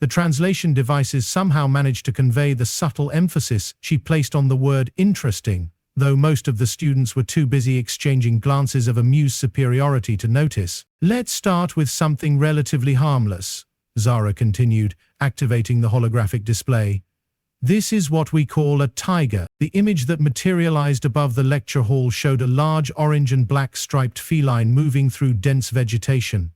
The translation devices somehow managed to convey the subtle emphasis she placed on the word interesting, though most of the students were too busy exchanging glances of amused superiority to notice. Let's start with something relatively harmless, Zara continued, activating the holographic display. This is what we call a tiger. The image that materialized above the lecture hall showed a large orange and black striped feline moving through dense vegetation.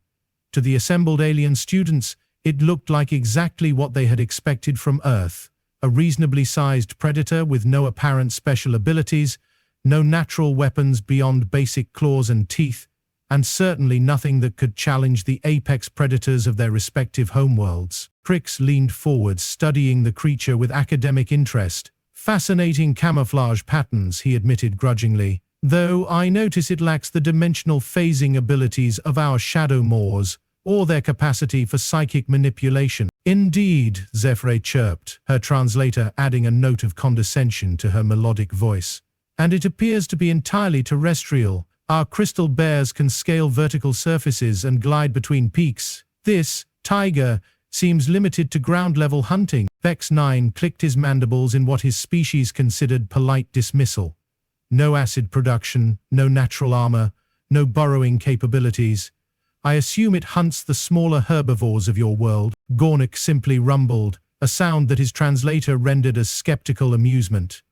To the assembled alien students, it looked like exactly what they had expected from Earth. A reasonably sized predator with no apparent special abilities, no natural weapons beyond basic claws and teeth, and certainly nothing that could challenge the apex predators of their respective homeworlds. Crix leaned forward, studying the creature with academic interest. Fascinating camouflage patterns, he admitted grudgingly, though I notice it lacks the dimensional phasing abilities of our shadow Moors, or their capacity for psychic manipulation. Indeed, Zephyr chirped, her translator adding a note of condescension to her melodic voice. And it appears to be entirely terrestrial. Our crystal bears can scale vertical surfaces and glide between peaks. This tiger seems limited to ground-level hunting. Vex 9 clicked his mandibles in what his species considered polite dismissal. No acid production, no natural armor, no burrowing capabilities. I assume it hunts the smaller herbivores of your world. Gornik simply rumbled, a sound that his translator rendered as skeptical amusement.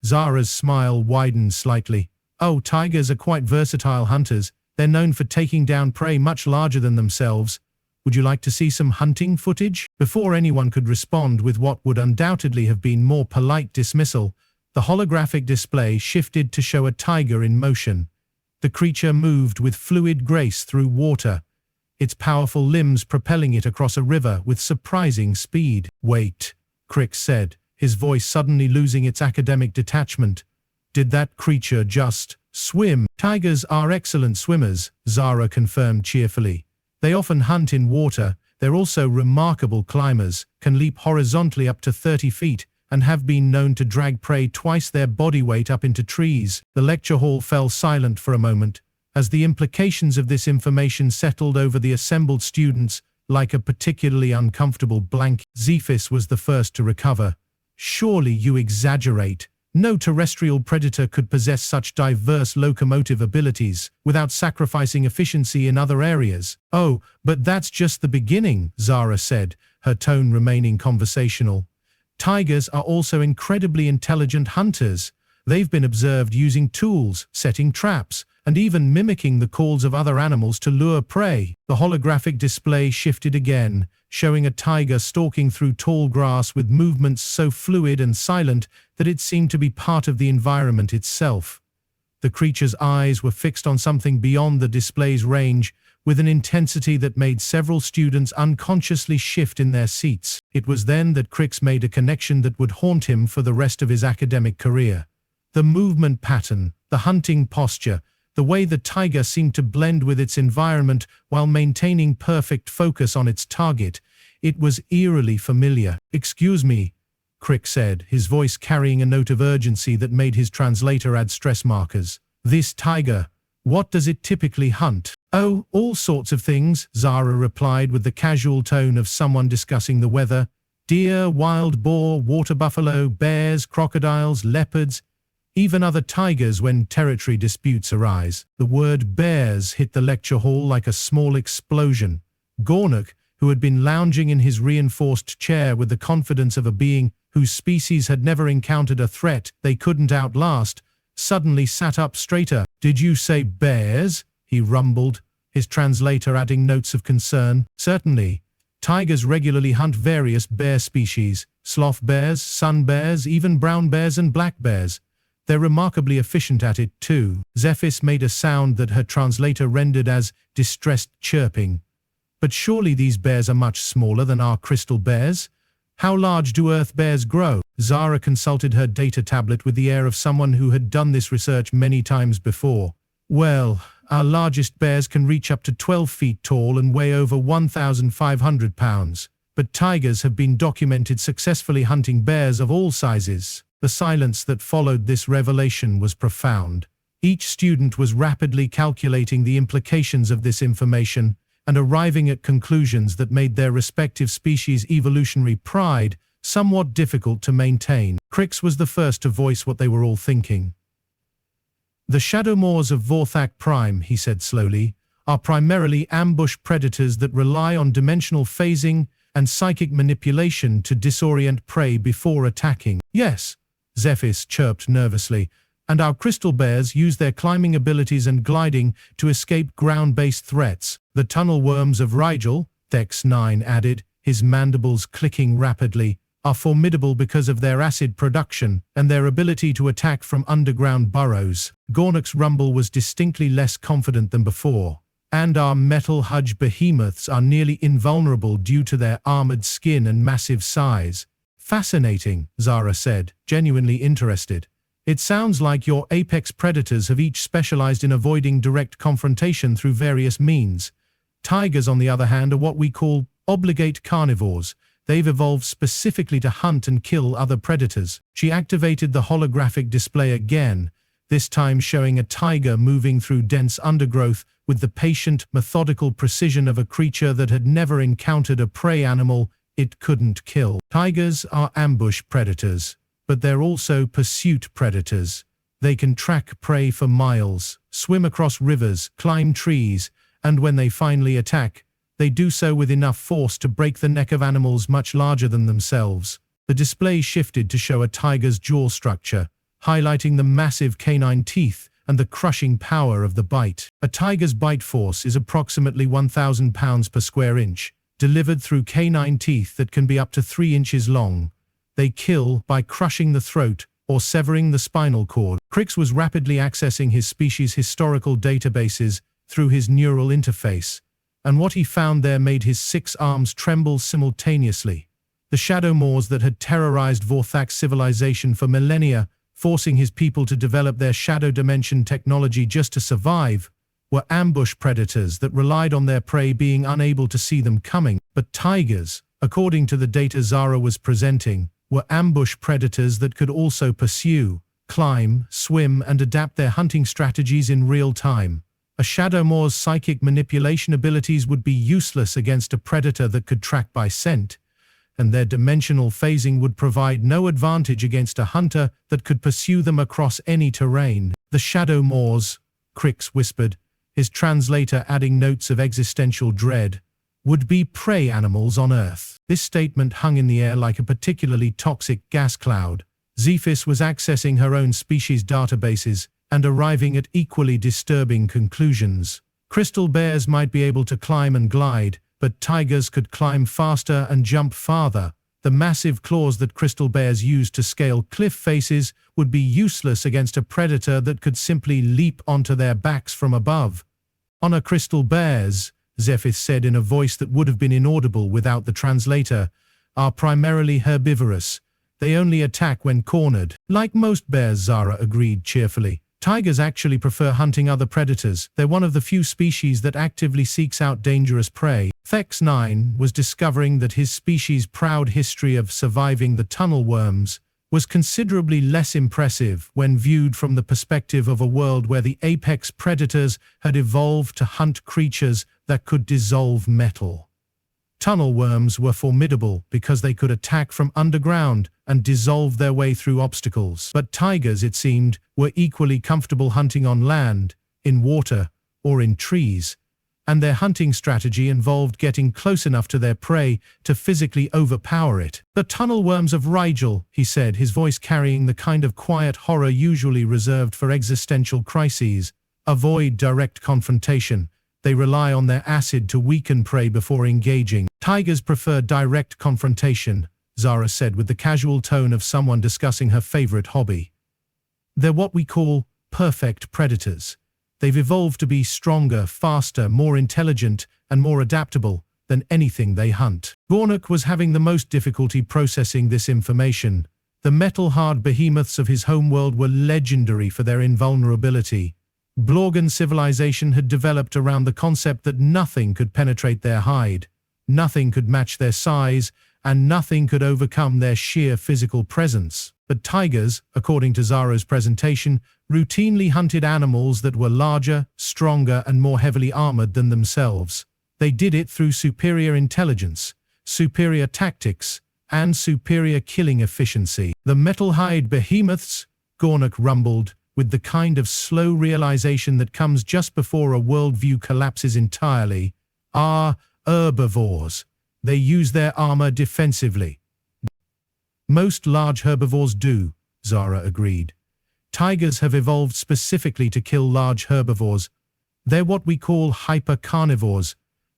Zara's smile widened slightly. Oh, tigers are quite versatile hunters. They're known for taking down prey much larger than themselves. Would you like to see some hunting footage? Before anyone could respond with what would undoubtedly have been more polite dismissal, the holographic display shifted to show a tiger in motion. The creature moved with fluid grace through water, its powerful limbs propelling it across a river with surprising speed. Wait, Crix said, his voice suddenly losing its academic detachment. Did that creature just swim? Tigers are excellent swimmers, Zara confirmed cheerfully. They often hunt in water. They're also remarkable climbers, can leap horizontally up to 30 feet, and have been known to drag prey twice their body weight up into trees. The lecture hall fell silent for a moment, as the implications of this information settled over the assembled students like a particularly uncomfortable blanket. Zephys was the first to recover. Surely you exaggerate. No terrestrial predator could possess such diverse locomotive abilities without sacrificing efficiency in other areas. Oh, but that's just the beginning, Zara said, her tone remaining conversational. Tigers are also incredibly intelligent hunters. They've been observed using tools, setting traps, and even mimicking the calls of other animals to lure prey. The holographic display shifted again, showing a tiger stalking through tall grass with movements so fluid and silent that it seemed to be part of the environment itself. The creature's eyes were fixed on something beyond the display's range, with an intensity that made several students unconsciously shift in their seats. It was then that Crix made a connection that would haunt him for the rest of his academic career. The movement pattern, the hunting posture, the way the tiger seemed to blend with its environment while maintaining perfect focus on its target. It was eerily familiar. Excuse me, Crix said, his voice carrying a note of urgency that made his translator add stress markers. This tiger, what does it typically hunt? Oh, all sorts of things, Zara replied with the casual tone of someone discussing the weather. Deer, wild boar, water buffalo, bears, crocodiles, leopards, even other tigers when territory disputes arise. The word bears hit the lecture hall like a small explosion. Gornik, who had been lounging in his reinforced chair with the confidence of a being whose species had never encountered a threat they couldn't outlast, suddenly sat up straighter. Did you say bears? He rumbled, his translator adding notes of concern. Certainly. Tigers regularly hunt various bear species, sloth bears, sun bears, even brown bears and black bears. They're remarkably efficient at it, too. Zephys made a sound that her translator rendered as distressed chirping. But surely these bears are much smaller than our crystal bears? How large do Earth bears grow? Zara consulted her data tablet with the air of someone who had done this research many times before. Well, our largest bears can reach up to 12 feet tall and weigh over 1,500 pounds. But tigers have been documented successfully hunting bears of all sizes. The silence that followed this revelation was profound. Each student was rapidly calculating the implications of this information, and arriving at conclusions that made their respective species' evolutionary pride somewhat difficult to maintain. Crix was the first to voice what they were all thinking. The shadow moors of Vorthak Prime, he said slowly, are primarily ambush predators that rely on dimensional phasing and psychic manipulation to disorient prey before attacking. Yes, Zephys chirped nervously, and our crystal bears use their climbing abilities and gliding to escape ground-based threats. The tunnel worms of Rigel, Dex 9 added, his mandibles clicking rapidly, are formidable because of their acid production and their ability to attack from underground burrows. Gornok's rumble was distinctly less confident than before. And our metal-hudge behemoths are nearly invulnerable due to their armored skin and massive size. Fascinating, Zara said, genuinely interested. It sounds like your apex predators have each specialized in avoiding direct confrontation through various means. Tigers, on the other hand, are what we call obligate carnivores. They've evolved specifically to hunt and kill other predators. She activated the holographic display again, this time showing a tiger moving through dense undergrowth with the patient, methodical precision of a creature that had never encountered a prey animal it couldn't kill. Tigers are ambush predators, but they're also pursuit predators. They can track prey for miles, swim across rivers, climb trees, and when they finally attack, they do so with enough force to break the neck of animals much larger than themselves. The display shifted to show a tiger's jaw structure, highlighting the massive canine teeth and the crushing power of the bite. A tiger's bite force is approximately 1,000 pounds per square inch, delivered through canine teeth that can be up to 3 inches long. They kill by crushing the throat or severing the spinal cord. Crix was rapidly accessing his species' historical databases through his neural interface, and what he found there made his 6 arms tremble simultaneously. The shadow moors that had terrorized Vorthak's civilization for millennia, forcing his people to develop their shadow dimension technology just to survive, were ambush predators that relied on their prey being unable to see them coming. But tigers, according to the data Zara was presenting, were ambush predators that could also pursue, climb, swim, and adapt their hunting strategies in real time. A shadow moor's psychic manipulation abilities would be useless against a predator that could track by scent, and their dimensional phasing would provide no advantage against a hunter that could pursue them across any terrain. The shadow moors, Crix whispered, his translator adding notes of existential dread, would be prey animals on Earth. This statement hung in the air like a particularly toxic gas cloud. Zephys was accessing her own species' databases and arriving at equally disturbing conclusions. Crystal bears might be able to climb and glide, but tigers could climb faster and jump farther. The massive claws that crystal bears use to scale cliff faces would be useless against a predator that could simply leap onto their backs from above. "Honor crystal bears," Zephys said in a voice that would have been inaudible without the translator, "are primarily herbivorous. They only attack when cornered." "Like most bears," Zara agreed cheerfully. "Tigers actually prefer hunting other predators. They're one of the few species that actively seeks out dangerous prey." Thex 9 was discovering that his species' proud history of surviving the tunnel worms was considerably less impressive when viewed from the perspective of a world where the apex predators had evolved to hunt creatures that could dissolve metal. Tunnel worms were formidable because they could attack from underground and dissolve their way through obstacles. But tigers, it seemed, were equally comfortable hunting on land, in water, or in trees, and their hunting strategy involved getting close enough to their prey to physically overpower it. "The tunnel worms of Rigel," he said, his voice carrying the kind of quiet horror usually reserved for existential crises, "avoid direct confrontation. They rely on their acid to weaken prey before engaging." "Tigers prefer direct confrontation," Zara said with the casual tone of someone discussing her favorite hobby. "They're what we call perfect predators. They've evolved to be stronger, faster, more intelligent, and more adaptable than anything they hunt." Gornok was having the most difficulty processing this information. The metal-hard behemoths of his homeworld were legendary for their invulnerability. Blorgan civilization had developed around the concept that nothing could penetrate their hide, nothing could match their size, and nothing could overcome their sheer physical presence. But tigers, according to Zara's presentation, routinely hunted animals that were larger, stronger, and more heavily armored than themselves. They did it through superior intelligence, superior tactics, and superior killing efficiency. The metal-hide behemoths, Gornak rumbled, with the kind of slow realization that comes just before a worldview collapses entirely, are herbivores. They use their armor defensively. Most large herbivores do, Zara agreed. Tigers have evolved specifically to kill large herbivores. They're what we call hyper-carnivores.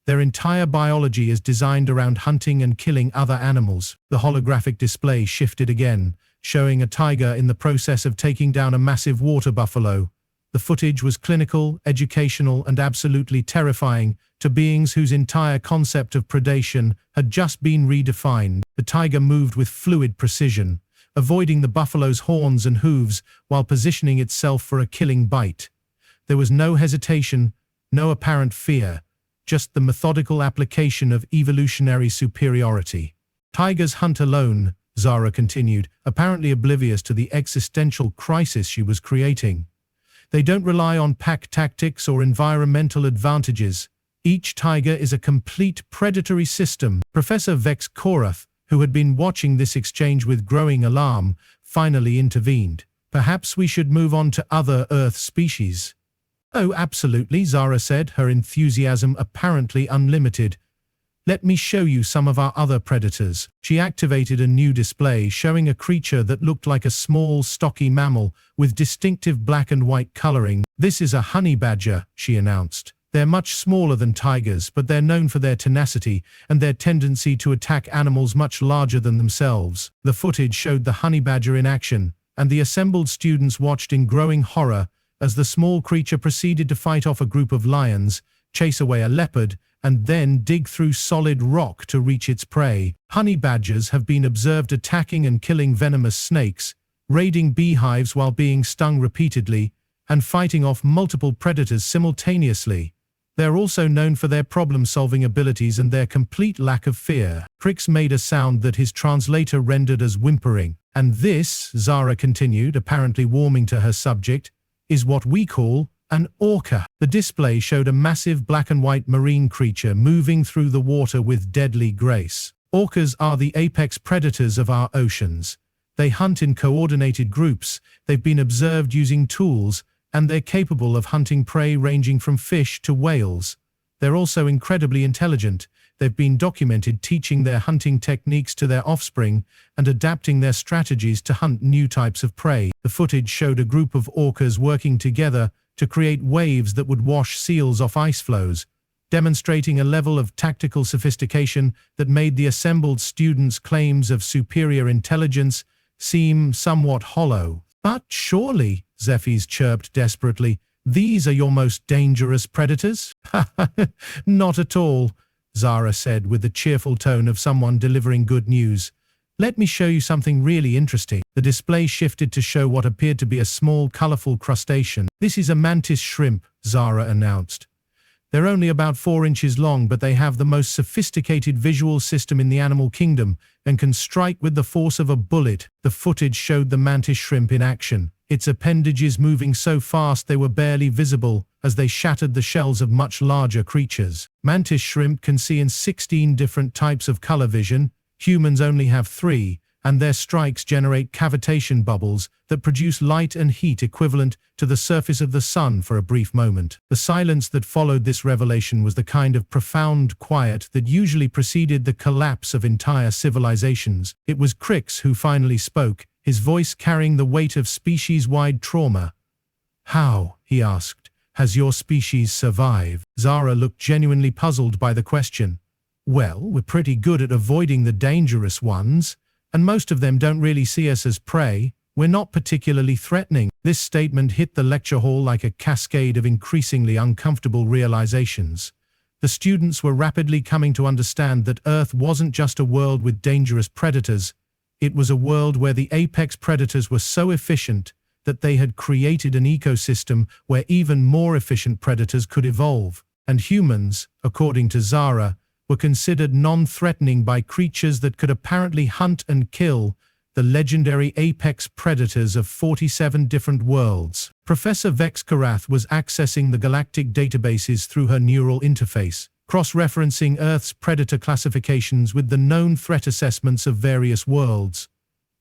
Their entire biology is designed around hunting and killing other animals. The holographic display shifted again, showing a tiger in the process of taking down a massive water buffalo. The footage was clinical, educational, and absolutely terrifying to beings whose entire concept of predation had just been redefined. The tiger moved with fluid precision, avoiding the buffalo's horns and hooves while positioning itself for a killing bite. There was no hesitation, no apparent fear, just the methodical application of evolutionary superiority. Tigers hunt alone, Zara continued, apparently oblivious to the existential crisis she was creating. They don't rely on pack tactics or environmental advantages. Each tiger is a complete predatory system. Professor Vex Korath, who had been watching this exchange with growing alarm, finally intervened. Perhaps we should move on to other Earth species. Oh, absolutely, Zara said, her enthusiasm apparently unlimited. Let me show you some of our other predators. She activated a new display showing a creature that looked like a small, stocky mammal with distinctive black and white coloring. This is a honey badger, she announced. They're much smaller than tigers, but they're known for their tenacity and their tendency to attack animals much larger than themselves. The footage showed the honey badger in action, and the assembled students watched in growing horror as the small creature proceeded to fight off a group of lions, chase away a leopard, and then dig through solid rock to reach its prey. Honey badgers have been observed attacking and killing venomous snakes, raiding beehives while being stung repeatedly, and fighting off multiple predators simultaneously. They're also known for their problem-solving abilities and their complete lack of fear. Crix made a sound that his translator rendered as whimpering. And this, Zara continued, apparently warming to her subject, is what we call an orca. The display showed a massive black and white marine creature moving through the water with deadly grace. Orcas are the apex predators of our oceans. They hunt in coordinated groups, they've been observed using tools, and they're capable of hunting prey ranging from fish to whales. They're also incredibly intelligent. They've been documented teaching their hunting techniques to their offspring and adapting their strategies to hunt new types of prey. The footage showed a group of orcas working together to create waves that would wash seals off ice floes, demonstrating a level of tactical sophistication that made the assembled students' claims of superior intelligence seem somewhat hollow. But surely, Zephyrs chirped desperately, these are your most dangerous predators? Not at all, Zara said with the cheerful tone of someone delivering good news. Let me show you something really interesting. The display shifted to show what appeared to be a small, colorful crustacean. This is a mantis shrimp, Zara announced. They're only about 4 inches long, but they have the most sophisticated visual system in the animal kingdom and can strike with the force of a bullet. The footage showed the mantis shrimp in action, its appendages moving so fast they were barely visible as they shattered the shells of much larger creatures. Mantis shrimp can see in 16 different types of color vision. Humans only have 3, and their strikes generate cavitation bubbles that produce light and heat equivalent to the surface of the sun for a brief moment. The silence that followed this revelation was the kind of profound quiet that usually preceded the collapse of entire civilizations. It was Crix who finally spoke, his voice carrying the weight of species-wide trauma. How, he asked, has your species survived? Zara looked genuinely puzzled by the question. Well, we're pretty good at avoiding the dangerous ones, and most of them don't really see us as prey. We're not particularly threatening. This statement hit the lecture hall like a cascade of increasingly uncomfortable realizations. The students were rapidly coming to understand that Earth wasn't just a world with dangerous predators. It was a world where the apex predators were so efficient that they had created an ecosystem where even more efficient predators could evolve. And humans, according to Zara, were considered non-threatening by creatures that could apparently hunt and kill, the legendary apex predators of 47 different worlds. Professor Vex Korath was accessing the Galactic databases through her neural interface, cross-referencing Earth's predator classifications with the known threat assessments of various worlds.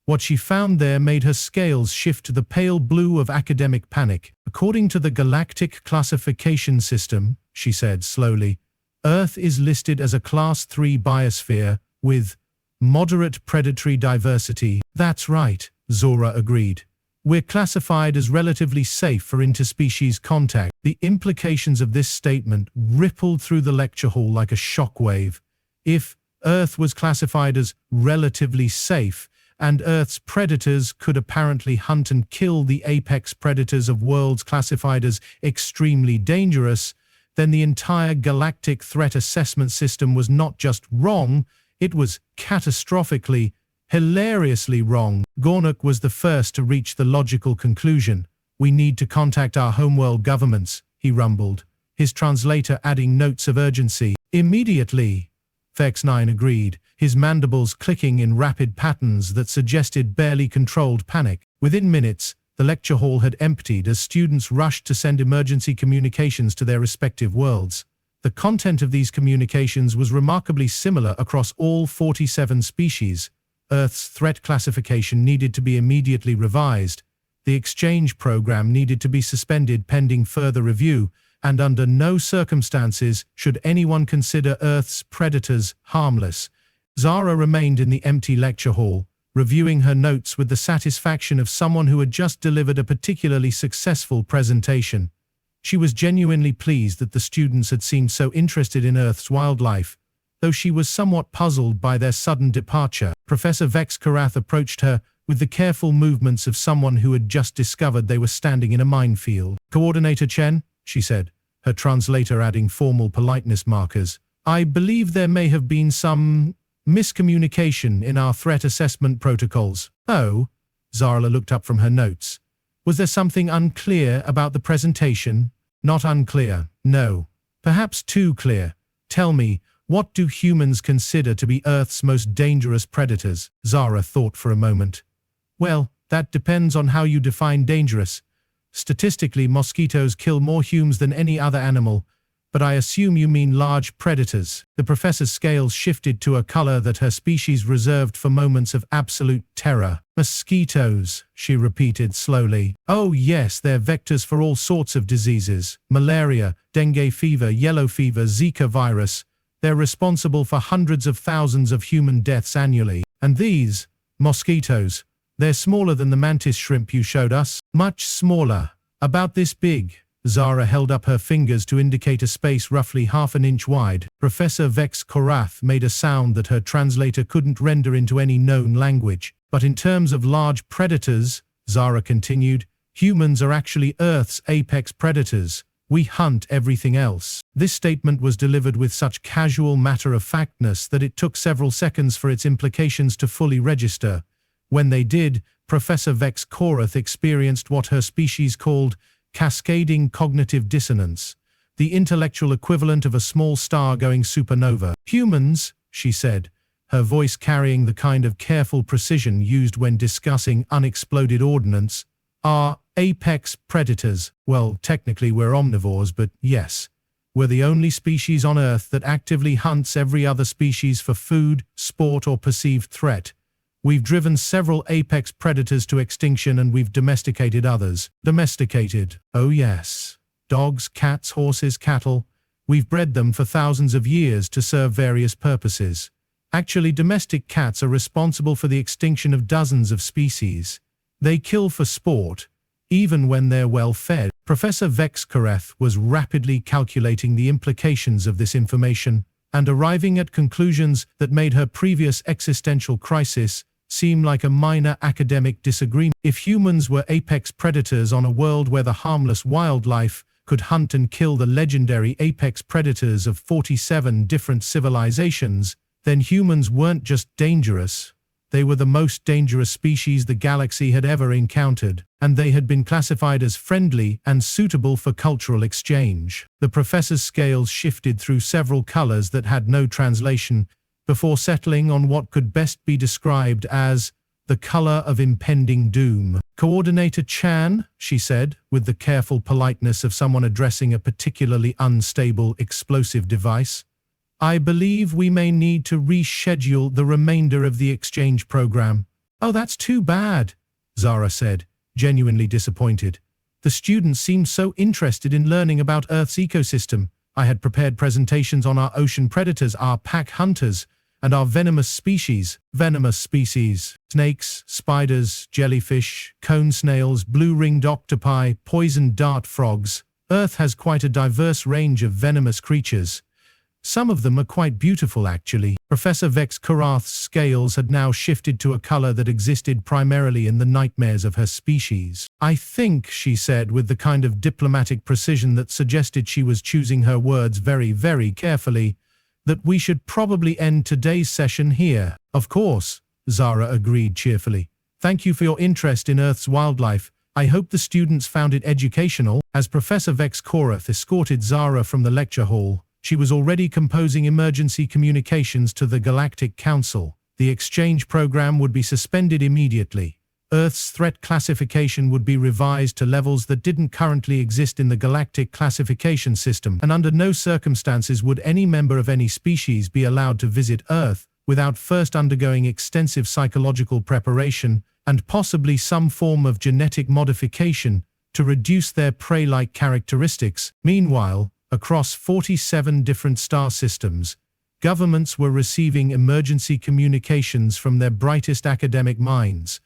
What she found there made her scales shift to the pale blue of academic panic. According to the Galactic classification system, she said slowly, Earth is listed as a Class 3 biosphere with moderate predatory diversity. That's right, Zora agreed. We're classified as relatively safe for interspecies contact. The implications of this statement rippled through the lecture hall like a shockwave. If Earth was classified as relatively safe, and Earth's predators could apparently hunt and kill the apex predators of worlds classified as extremely dangerous, then the entire galactic threat assessment system was not just wrong, it was catastrophically, hilariously wrong. Gornuk was the first to reach the logical conclusion. We need to contact our homeworld governments, he rumbled, his translator adding notes of urgency. Immediately, Vex9 agreed, his mandibles clicking in rapid patterns that suggested barely controlled panic. Within minutes, the lecture hall had emptied as students rushed to send emergency communications to their respective worlds. The content of these communications was remarkably similar across all 47 species. Earth's threat classification needed to be immediately revised, the exchange program needed to be suspended pending further review, and under no circumstances should anyone consider Earth's predators harmless. Zara remained in the empty lecture hall, reviewing her notes with the satisfaction of someone who had just delivered a particularly successful presentation. She was genuinely pleased that the students had seemed so interested in Earth's wildlife, though she was somewhat puzzled by their sudden departure. Professor Vex Karath approached her with the careful movements of someone who had just discovered they were standing in a minefield. Coordinator Chen, she said, her translator adding formal politeness markers, I believe there may have been some miscommunication in our threat assessment protocols. Oh, Zarla looked up from her notes. Was there something unclear about the presentation? Not unclear, no. Perhaps too clear. Tell me, what do humans consider to be Earth's most dangerous predators? Zara thought for a moment. Well, that depends on how you define dangerous. Statistically, mosquitoes kill more humans than any other animal, but I assume you mean large predators. The professor's scales shifted to a color that her species reserved for moments of absolute terror. Mosquitoes, she repeated slowly. Oh yes, they're vectors for all sorts of diseases. Malaria, dengue fever, yellow fever, Zika virus. They're responsible for hundreds of thousands of human deaths annually. And these, mosquitoes, they're smaller than the mantis shrimp you showed us. Much smaller. About this big. Zara held up her fingers to indicate a space roughly half an inch wide. Professor Vex Korath made a sound that her translator couldn't render into any known language. But in terms of large predators, Zara continued, humans are actually Earth's apex predators. We hunt everything else. This statement was delivered with such casual matter-of-factness that it took several seconds for its implications to fully register. When they did, Professor Vex Korath experienced what her species called cascading cognitive dissonance, the intellectual equivalent of a small star going supernova. Humans, she said, her voice carrying the kind of careful precision used when discussing unexploded ordnance, are apex predators. Well, technically we're omnivores, but yes, we're the only species on Earth that actively hunts every other species for food, sport, or perceived threat. We've driven several apex predators to extinction and we've domesticated others. Domesticated, oh yes. Dogs, cats, horses, cattle. We've bred them for thousands of years to serve various purposes. Actually, domestic cats are responsible for the extinction of dozens of species. They kill for sport, even when they're well fed. Professor Vex Korath was rapidly calculating the implications of this information and arriving at conclusions that made her previous existential crisis seem like a minor academic disagreement. If humans were apex predators on a world where the harmless wildlife could hunt and kill the legendary apex predators of 47 different civilizations, then humans weren't just dangerous. They were the most dangerous species the galaxy had ever encountered, and they had been classified as friendly and suitable for cultural exchange. The professor's scales shifted through several colors that had no translation, before settling on what could best be described as the color of impending doom. Coordinator Chan, she said, with the careful politeness of someone addressing a particularly unstable explosive device, I believe we may need to reschedule the remainder of the exchange program. Oh, that's too bad, Zara said, genuinely disappointed. The students seemed so interested in learning about Earth's ecosystem. I had prepared presentations on our ocean predators, our pack hunters, and our venomous species. Snakes, spiders, jellyfish, cone snails, blue-ringed octopi, poison dart frogs. Earth has quite a diverse range of venomous creatures. Some of them are quite beautiful, actually. Professor Vex Karath's scales had now shifted to a color that existed primarily in the nightmares of her species. I think, she said with the kind of diplomatic precision that suggested she was choosing her words very, very carefully, that we should probably end today's session here. Of course, Zara agreed cheerfully. Thank you for your interest in Earth's wildlife. I hope the students found it educational. As Professor Vex Karath escorted Zara from the lecture hall, she was already composing emergency communications to the Galactic Council. The exchange program would be suspended immediately. Earth's threat classification would be revised to levels that didn't currently exist in the Galactic classification system, and under no circumstances would any member of any species be allowed to visit Earth without first undergoing extensive psychological preparation and possibly some form of genetic modification to reduce their prey-like characteristics. Meanwhile, across 47 different star systems, governments were receiving emergency communications from their brightest academic minds,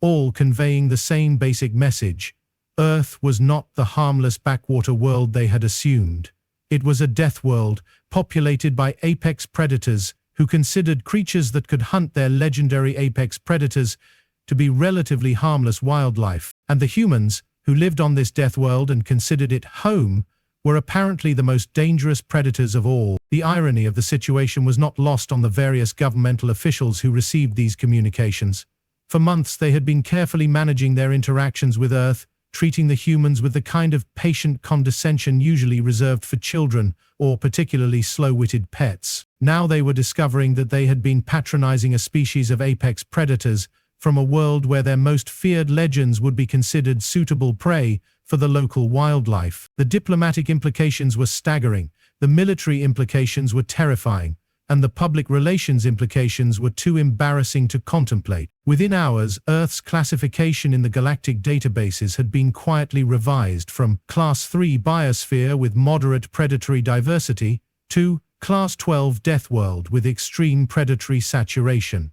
all conveying the same basic message. Earth was not the harmless backwater world they had assumed. It was a death world, populated by apex predators who considered creatures that could hunt their legendary apex predators to be relatively harmless wildlife. And the humans, who lived on this death world and considered it home, were apparently the most dangerous predators of all. The irony of the situation was not lost on the various governmental officials who received these communications. For months they had been carefully managing their interactions with Earth, treating the humans with the kind of patient condescension usually reserved for children or particularly slow-witted pets. Now they were discovering that they had been patronizing a species of apex predators from a world where their most feared legends would be considered suitable prey for the local wildlife. The diplomatic implications were staggering, the military implications were terrifying, and the public relations implications were too embarrassing to contemplate. Within hours, Earth's classification in the galactic databases had been quietly revised from Class 3 biosphere with moderate predatory diversity to Class 12 death world with extreme predatory saturation.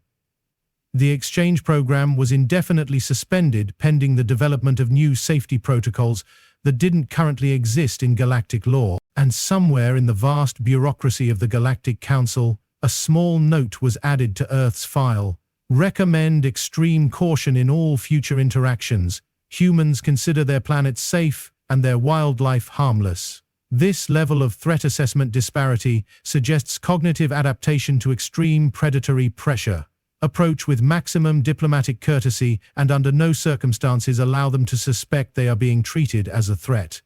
The exchange program was indefinitely suspended pending the development of new safety protocols that didn't currently exist in galactic law, and somewhere in the vast bureaucracy of the Galactic Council, a small note was added to Earth's file. Recommend extreme caution in all future interactions. Humans consider their planet safe and their wildlife harmless. This level of threat assessment disparity suggests cognitive adaptation to extreme predatory pressure. Approach with maximum diplomatic courtesy and under no circumstances allow them to suspect they are being treated as a threat.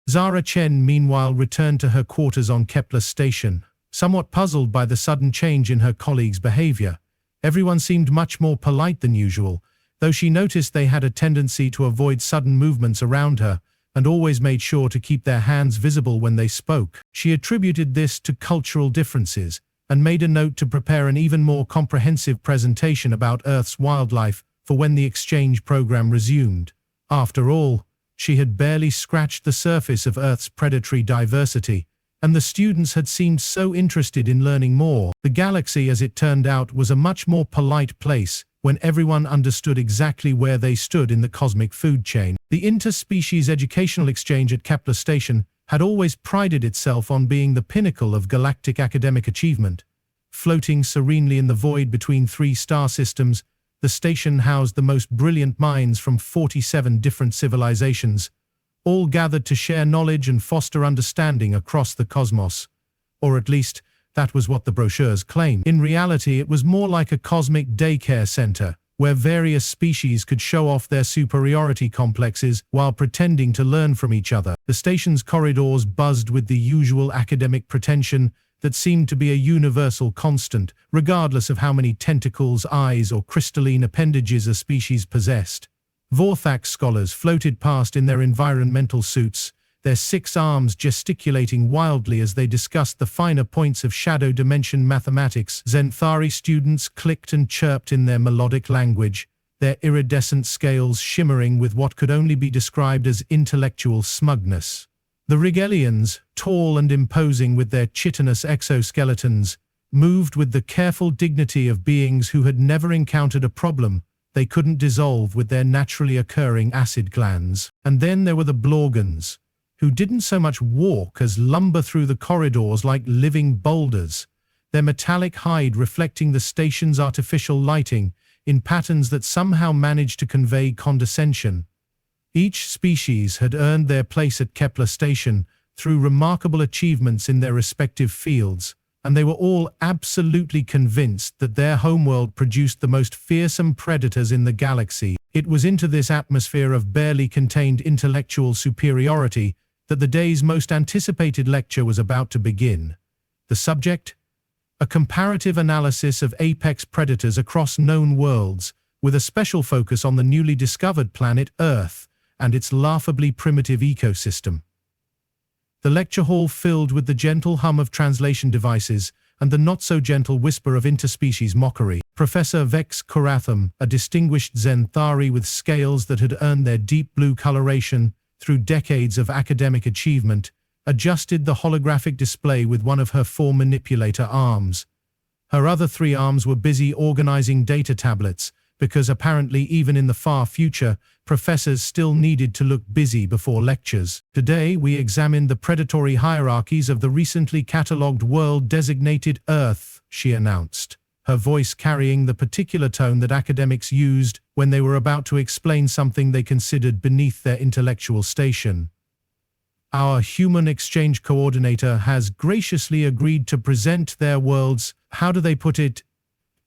Zara Chen meanwhile returned to her quarters on Kepler station, somewhat puzzled by the sudden change in her colleagues' behavior. Everyone seemed much more polite than usual, though she noticed they had a tendency to avoid sudden movements around her and always made sure to keep their hands visible when they spoke. She attributed this to cultural differences and made a note to prepare an even more comprehensive presentation about Earth's wildlife for when the exchange program resumed. After all, she had barely scratched the surface of Earth's predatory diversity, and the students had seemed so interested in learning more. The galaxy, as it turned out, was a much more polite place when everyone understood exactly where they stood in the cosmic food chain. The interspecies educational exchange at Kepler Station had always prided itself on being the pinnacle of galactic academic achievement. Floating serenely in the void between 3 star systems, the station housed the most brilliant minds from 47 different civilizations, all gathered to share knowledge and foster understanding across the cosmos. Or at least, that was what the brochures claimed. In reality, it was more like a cosmic daycare center, where various species could show off their superiority complexes while pretending to learn from each other. The station's corridors buzzed with the usual academic pretension that seemed to be a universal constant, regardless of how many tentacles, eyes, or crystalline appendages a species possessed. Vorthax scholars floated past in their environmental suits, their 6 arms gesticulating wildly as they discussed the finer points of shadow dimension mathematics. Zenthari students clicked and chirped in their melodic language, their iridescent scales shimmering with what could only be described as intellectual smugness. The Regalians, tall and imposing with their chitinous exoskeletons, moved with the careful dignity of beings who had never encountered a problem they couldn't dissolve with their naturally occurring acid glands. And then there were the Blorgans, who didn't so much walk as lumber through the corridors like living boulders, their metallic hide reflecting the station's artificial lighting in patterns that somehow managed to convey condescension. Each species had earned their place at Kepler station through remarkable achievements in their respective fields, and they were all absolutely convinced that their homeworld produced the most fearsome predators in the galaxy. It was into this atmosphere of barely contained intellectual superiority that the day's most anticipated lecture was about to begin. The subject? A comparative analysis of apex predators across known worlds, with a special focus on the newly discovered planet Earth and its laughably primitive ecosystem. The lecture hall filled with the gentle hum of translation devices and the not-so-gentle whisper of interspecies mockery. Professor Vex Koratham, a distinguished Zenthari with scales that had earned their deep blue coloration through decades of academic achievement, adjusted the holographic display with one of her 4 manipulator arms. Her other 3 arms were busy organizing data tablets, because apparently even in the far future, professors still needed to look busy before lectures. Today we examined the predatory hierarchies of the recently catalogued world designated Earth, she announced, her voice carrying the particular tone that academics used when they were about to explain something they considered beneath their intellectual station. Our human exchange coordinator has graciously agreed to present their world's, how do they put it,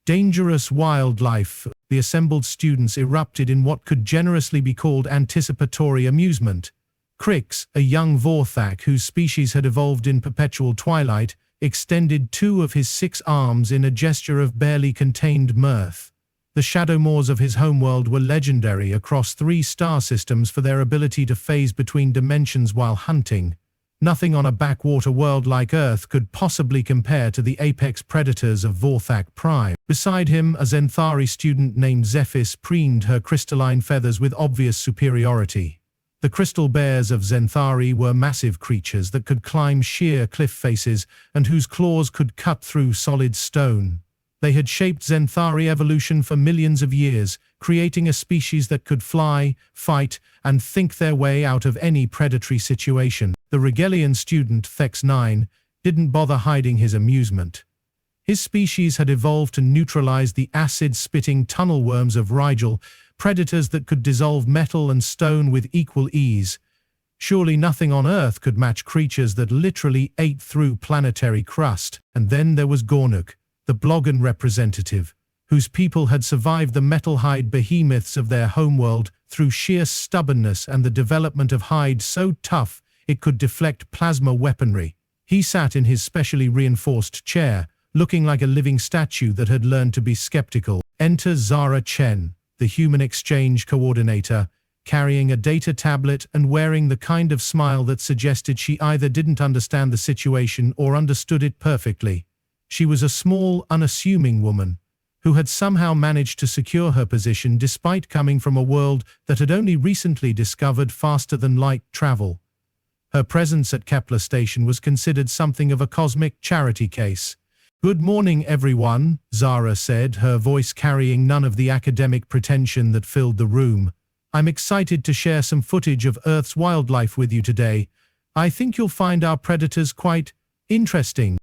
dangerous wildlife. The assembled students erupted in what could generously be called anticipatory amusement. Crix, a young Vorthak whose species had evolved in perpetual twilight, extended 2 of his 6 arms in a gesture of barely contained mirth. The shadow moors of his homeworld were legendary across 3 star systems for their ability to phase between dimensions while hunting. Nothing on a backwater world like Earth could possibly compare to the apex predators of Vorthak Prime. Beside him, a Zenthari student named Zephys preened her crystalline feathers with obvious superiority. The crystal bears of Zenthari were massive creatures that could climb sheer cliff faces and whose claws could cut through solid stone. They had shaped Zenthari evolution for millions of years, creating a species that could fly, fight, and think their way out of any predatory situation. The Regalian student, Thex9, didn't bother hiding his amusement. His species had evolved to neutralize the acid-spitting tunnel worms of Rigel, predators that could dissolve metal and stone with equal ease. Surely nothing on Earth could match creatures that literally ate through planetary crust. And then there was Gornuk, the Bloggan representative, whose people had survived the metal-hide behemoths of their homeworld through sheer stubbornness and the development of hide so tough it could deflect plasma weaponry. He sat in his specially reinforced chair, looking like a living statue that had learned to be skeptical. Enter Zara Chen, the human exchange coordinator, carrying a data tablet and wearing the kind of smile that suggested she either didn't understand the situation or understood it perfectly. She was a small, unassuming woman, who had somehow managed to secure her position despite coming from a world that had only recently discovered faster-than-light travel. Her presence at Kepler station was considered something of a cosmic charity case. "Good morning, everyone," Zara said, her voice carrying none of the academic pretension that filled the room. "I'm excited to share some footage of Earth's wildlife with you today. I think you'll find our predators quite interesting."